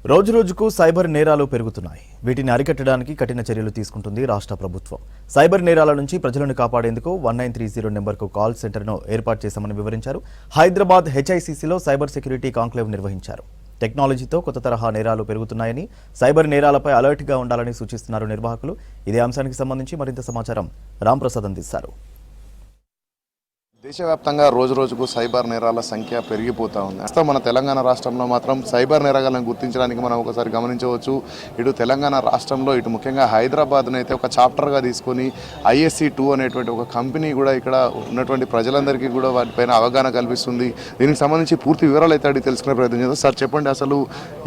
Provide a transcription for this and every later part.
రోజురోజుకు సైబర్ నేరాలు పెరుగుతున్నాయి. వీటిని అరికట్టడానికి కఠిన చర్యలు తీసుకుంటుంది రాష్ట్ర ప్రభుత్వం. సైబర్ నేరాల నుంచి ప్రజలను కాపాడేందుకు 1930 నెంబర్కు కాల్ సెంటర్ను ఏర్పాటు చేశామని వివరించారు. హైదరాబాద్ హెచ్ఐసిసిలో సైబర్ సెక్యూరిటీ కాంక్లేవ్ నిర్వహించారు. టెక్నాలజీతో కొత్త తరహా నేరాలు పెరుగుతున్నాయని, సైబర్ నేరాలపై అలర్ట్గా ఉండాలని సూచిస్తున్నారు నిర్వాహకులు. ఇదే అంశానికి సంబంధించి మరింత సమాచారం రాంప్రసాద్ అందిస్తారు. దేశవ్యాప్తంగా రోజురోజుకు సైబర్ నేరాల సంఖ్య పెరిగిపోతూ ఉంది. ప్రస్తుతం మన తెలంగాణ రాష్ట్రంలో మాత్రం సైబర్ నేరాలను గుర్తించడానికి మనం ఒకసారి గమనించవచ్చు. ఇటు తెలంగాణ రాష్ట్రంలో ఇటు ముఖ్యంగా హైదరాబాద్ను అయితే ఒక చాప్టర్గా తీసుకొని ISC2 అనేటువంటి ఒక కంపెనీ కూడా ఇక్కడ ఉన్నటువంటి ప్రజలందరికీ కూడా వాటిపైన అవగాహన కల్పిస్తుంది. దీనికి సంబంధించి పూర్తి వివరాలు అయితే అడిగి తెలుసుకునే ప్రయత్నం చేద్దాం. సార్ చెప్పండి, అసలు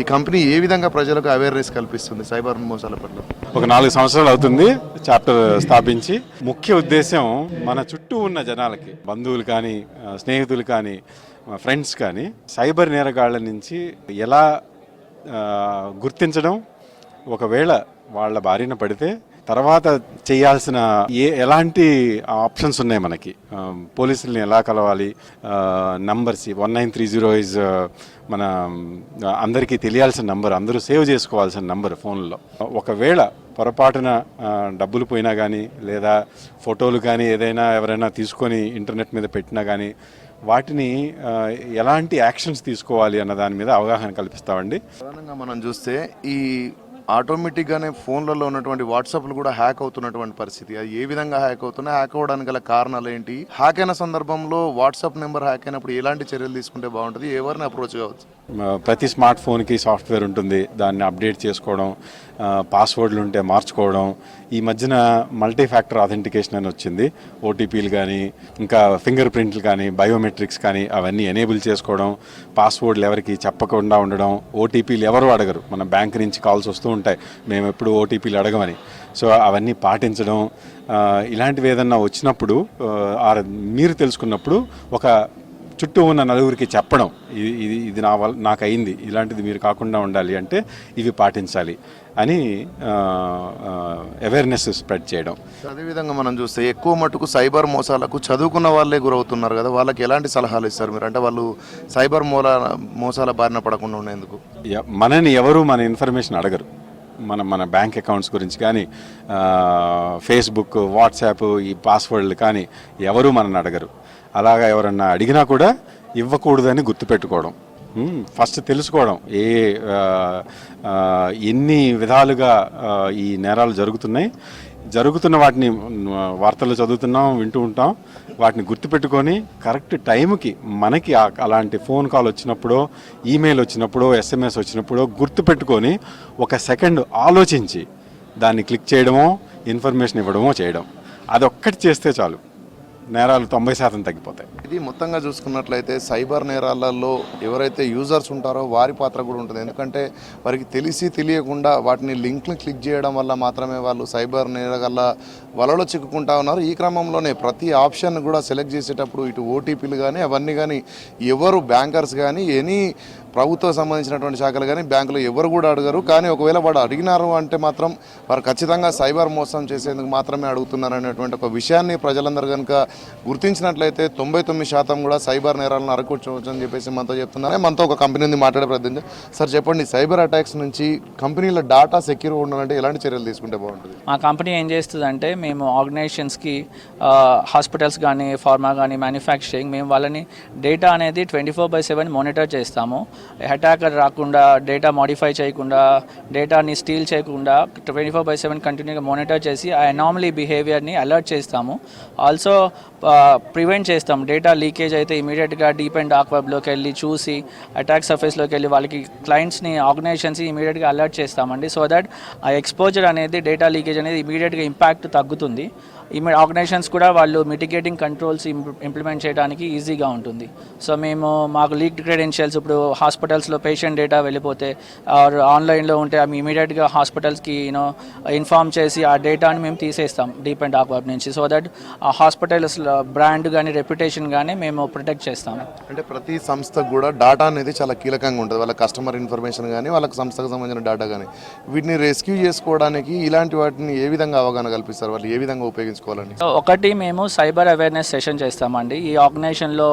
ఈ కంపెనీ ఏ విధంగా ప్రజలకు అవేర్నెస్ కల్పిస్తుంది సైబర్ మోసాల పట్ల? ఒక 4 సంవత్సరాలు అవుతుంది చాప్టర్ స్థాపించి. ముఖ్య ఉద్దేశం మన చుట్టూ ఉన్న జనాలకి, బంధువులు కానీ, స్నేహితులు కానీ, ఫ్రెండ్స్ కానీ సైబర్ నేరగాళ్ల నుంచి ఎలా గుర్తించడం, ఒకవేళ వాళ్ళ బారిన పడితే తర్వాత చేయాల్సిన ఎలాంటి ఆప్షన్స్ ఉన్నాయి మనకి, పోలీసుల్ని ఎలా కలవాలి, నంబర్స్ 1930 ఈజ్ మన అందరికీ తెలియాల్సిన నంబర్, అందరూ సేవ్ చేసుకోవాల్సిన నంబర్ ఫోన్లో. ఒకవేళ పొరపాటున డబ్బులు పోయినా కానీ, లేదా ఫోటోలు కానీ ఏదైనా ఎవరైనా తీసుకొని ఇంటర్నెట్ మీద పెట్టినా కానీ వాటిని ఎలాంటి యాక్షన్స్ తీసుకోవాలి అన్న దాని మీద అవగాహన కల్పిస్తామండి. ప్రధానంగా మనం చూస్తే ఈ ఆటోమేటిక్గానే ఫోన్లలో ఉన్నటువంటి వాట్సాప్లు కూడా హ్యాక్ అవుతున్నటువంటి పరిస్థితి. అది ఏ విధంగా హ్యాక్ అవుతున్నాయి, హ్యాక్ అవ్వడానికి గల కారణాలు ఏంటి, హ్యాక్ అయిన సందర్భంలో వాట్సాప్ నెంబర్ హ్యాక్ అయినప్పుడు ఎలాంటి చర్యలు తీసుకుంటే బాగుంటుంది, ఎవరిని అప్రోచ్ కావచ్చు? ప్రతి స్మార్ట్ ఫోన్కి సాఫ్ట్వేర్ ఉంటుంది, దాన్ని అప్డేట్ చేసుకోవడం, పాస్వర్డ్లు ఉంటే మార్చుకోవడం. ఈ మధ్యన మల్టీ ఫ్యాక్టర్ అథెంటికేషన్ అని వచ్చింది. OTPలు కానీ, ఇంకా ఫింగర్ ప్రింట్లు కానీ, బయోమెట్రిక్స్ కానీ అవన్నీ ఎనేబుల్ చేసుకోవడం, పాస్వర్డ్లు ఎవరికి చెప్పకుండా ఉండడం, OTPలు ఎవరు అడగరు. మన బ్యాంక్ నుంచి కాల్స్ వస్తూ ఉంటాయి, మేము ఎప్పుడు OTPలు అడగమని. సో అవన్నీ పాటించడం, ఇలాంటివి ఏదన్నా వచ్చినప్పుడు మీరు తెలుసుకున్నప్పుడు ఒక చుట్టూ ఉన్న నలుగురికి చెప్పడం, ఇది నాకు అయింది, ఇలాంటిది మీరు కాకుండా ఉండాలి అంటే ఇవి పాటించాలి అని అవేర్నెస్ స్ప్రెడ్ చేయడం. అదేవిధంగా మనం చూస్తే ఎక్కువ మటుకు సైబర్ మోసాలకు చదువుకున్న వాళ్ళే గురవుతున్నారు కదా, వాళ్ళకి ఎలాంటి సలహాలు ఇస్తారు మీరు? అంటే వాళ్ళు సైబర్ మోసాల బారిన పడకుండా ఉండేందుకు. మనని ఎవరు మన ఇన్ఫర్మేషన్ అడగరు. మన బ్యాంక్ అకౌంట్స్ గురించి కానీ, ఫేస్బుక్, వాట్సాప్, ఈ పాస్వర్డ్లు కానీ ఎవరు మనని అడగరు. అలాగా ఎవరన్నా అడిగినా కూడా ఇవ్వకూడదని గుర్తుపెట్టుకోవడం, ఫస్ట్ తెలుసుకోవడం ఎన్ని విధాలుగా ఈ నేరాలు జరుగుతున్న వాటిని వార్తలు చదువుతున్నాం, వింటూ ఉంటాం. వాటిని గుర్తుపెట్టుకొని కరెక్ట్ టైంకి మనకి అలాంటి ఫోన్ కాల్ వచ్చినప్పుడో, ఈమెయిల్ వచ్చినప్పుడో, SMS వచ్చినప్పుడో గుర్తుపెట్టుకొని 1 సెకండ్ ఆలోచించి దాన్ని క్లిక్ చేయడమో, ఇన్ఫర్మేషన్ ఇవ్వడమో చేయడం. అదొక్కటి చేస్తే చాలు, నేరాలు 90% తగ్గిపోతాయి. ఇది మొత్తంగా చూసుకున్నట్లయితే సైబర్ నేరాలలో ఎవరైతే యూజర్స్ ఉంటారో వారి పాత్ర కూడా ఉంటుంది. ఎందుకంటే వారికి తెలియకుండా వాటిని లింక్ని క్లిక్ చేయడం వల్ల మాత్రమే వాళ్ళు సైబర్ నేరగల వలలో చిక్కుకుంటా ఉన్నారు. ఈ క్రమంలోనే ప్రతి ఆప్షన్ కూడా సెలెక్ట్ చేసేటప్పుడు ఇటు OTPలు కానీ అవన్నీ కానీ ఎవరు బ్యాంకర్స్ కానీ ఎనీ ప్రభుత్వం సంబంధించినటువంటి శాఖలు కానీ బ్యాంకులు ఎవరు కూడా అడగరు. కానీ ఒకవేళ వాడు అడిగినారు అంటే మాత్రం వారు ఖచ్చితంగా సైబర్ మోసం చేసేందుకు మాత్రమే అడుగుతున్నారు అనేటువంటి ఒక విషయాన్ని ప్రజలందరూ కనుక గుర్తించినట్లయితే 99% కూడా సైబర్ నేరాలను అరకొచ్చు అని చెప్పేసి మనతో చెప్తున్నారు. మనతో ఒక కంపెనీ ఉంది, మాట్లాడే ప్రయత్నం. సార్ చెప్పండి, సైబర్ అటాక్స్ నుంచి కంపెనీల డాటా సెక్యూర్ ఉండాలంటే ఎలాంటి చర్యలు తీసుకుంటే బాగుంటుంది? మా కంపెనీ ఏం చేస్తుందంటే, మేము ఆర్గనైజేషన్స్కి, హాస్పిటల్స్ కానీ, ఫార్మా కానీ, మ్యానుఫ్యాక్చరింగ్, మేము వాళ్ళని డేటా అనేది 24/7 మానిటర్ చేస్తాము. అటాకర్ రాకుండా, డేటా మాడిఫై చేయకుండా, డేటాని స్టీల్ చేయకుండా 24/7 కంటిన్యూగా మానిటర్ చేసి ఆ అనామలీ బిహేవియర్ని అలర్ట్ చేస్తాము. ఆల్సో ప్రివెంట్ చేస్తాం. డేటా లీకేజ్ అయితే ఇమీడియట్గా డీప్ అండ్ డార్క్ వెబ్లోకి వెళ్ళి చూసి, అటాక్ సర్ఫేస్లోకి వెళ్ళి వాళ్ళకి క్లయింట్స్ని, ఆర్గనైజేషన్స్ని ఇమీడియట్గా అలర్ట్ చేస్తామండి. సో దట్ ఆ ఎక్స్పోజర్ అనేది, డేటా లీకేజ్ అనేది ఇమీడియట్గా ఇంపాక్ట్ తగ్గుతుంది. ఆర్గనైజేషన్స్ కూడా వాళ్ళు మిటిగేటింగ్ కంట్రోల్స్ ఇంప్లిమెంట్ చేయడానికి ఈజీగా ఉంటుంది. సో మాకు లీక్డ్ క్రెడెన్షియల్స్, ఇప్పుడు హాస్పిటల్స్లో పేషెంట్ డేటా వెళ్ళిపోతే ఆర్ ఆన్లైన్లో ఉంటే అవి ఇమీడియట్గా హాస్పిటల్స్కి ఇన్ఫార్మ్ చేసి ఆ డేటాని మేము తీసేస్తాం డీప్ అండ్ డార్క్ వెబ్ నుంచి. సో దట్ ఆ హాస్పిటల్స్ బ్రాండ్ కానీ, రెప్యుటేషన్ కానీ మేము ప్రొటెక్ట్ చేస్తాము. అంటే ప్రతి సంస్థకు కూడా డాటా అనేది చాలా కీలకంగా ఉంటుంది. వాళ్ళ కస్టమర్ ఇన్ఫర్మేషన్ కానీ, వాళ్ళకి సంస్థకు సంబంధించిన డేటా కానీ, వీటిని రెస్క్యూ చేసుకోవడానికి ఇలాంటి వాటిని ఏ విధంగా అవగాహన కల్పిస్తారు, వాళ్ళు ఏ విధంగా ఉపయోగిస్తారు? ఉపయోగించుకోవాలని? ఒకటి మేము సైబర్ అవేర్నెస్ సెషన్ చేస్తామండి. ఈ ఆర్గనైజేషన్లో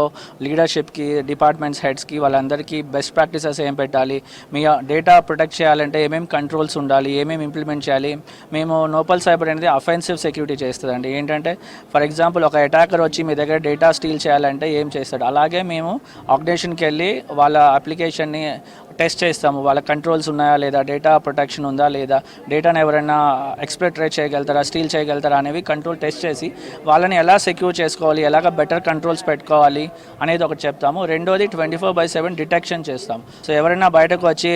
లీడర్షిప్కి, డిపార్ట్మెంట్స్ హెడ్స్కి వాళ్ళందరికీ బెస్ట్ ప్రాక్టీసెస్ ఏం పెట్టాలి, మీ డేటా ప్రొటెక్ట్ చేయాలంటే ఏమేమి కంట్రోల్స్ ఉండాలి, ఏమేమి ఇంప్లిమెంట్ చేయాలి. మేము నోపల్ సైబర్ అనేది అఫెన్సివ్ సెక్యూరిటీ చేస్తుందండి. ఏంటంటే ఫర్ ఎగ్జాంపుల్ ఒక అటాకర్ వచ్చి మీ దగ్గర డేటా స్టీల్ చేయాలంటే ఏం చేస్తాడు, అలాగే మేము ఆర్గనైజేషన్కి వెళ్ళి వాళ్ళ అప్లికేషన్ని టెస్ట్ చేస్తాము. వాళ్ళ కంట్రోల్స్ ఉన్నాయా లేదా, డేటా ప్రొటెక్షన్ ఉందా లేదా, డేటాను ఎవరైనా ఎక్స్ప్లోయిట్ చేయగలుగుతారా, స్టీల్ చేయగలుగుతారా అనేవి కంట్రోల్ టెస్ట్ చేసి వాళ్ళని ఎలా సెక్యూర్ చేసుకోవాలి, ఎలాగ బెటర్ కంట్రోల్స్ పెట్టుకోవాలి అనేది ఒకటి చెప్తాము. రెండోది 24/7 డిటెక్షన్ చేస్తాం. సో ఎవరైనా బయటకు వచ్చి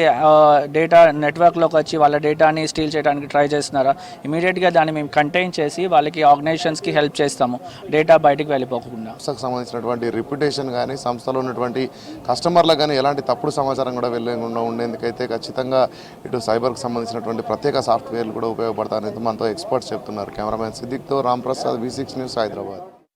డేటా నెట్వర్క్లోకి వచ్చి వాళ్ళ డేటాని స్టీల్ చేయడానికి ట్రై చేస్తున్నారా, ఇమీడియట్గా దాన్ని మేము కంటైన్ చేసి వాళ్ళకి ఆర్గనైజేషన్స్కి హెల్ప్ చేస్తాము, డేటా బయటకు వెళ్ళిపోకుండా. సంస్థకు సంబంధించినటువంటి రిప్యుటేషన్ కానీ, సంస్థలో ఉన్నటువంటి కస్టమర్లకు కానీ ఎలాంటి తప్పుడు సమాచారం కూడా వెళ్ళకుండా ఉండేందుకైతే ఖచ్చితంగా ఇటు సైబర్కి సంబంధించినటువంటి ప్రత్యేక సాఫ్ట్వేర్లు కూడా ఉపయోగపడతాయని మనతో ఎక్స్పర్ట్స్ చెప్తున్నారు. కెమెరామెన్ సిద్దిక్తో రామ్ ప్రసాద్, V6 న్యూస్, హైదరాబాద్.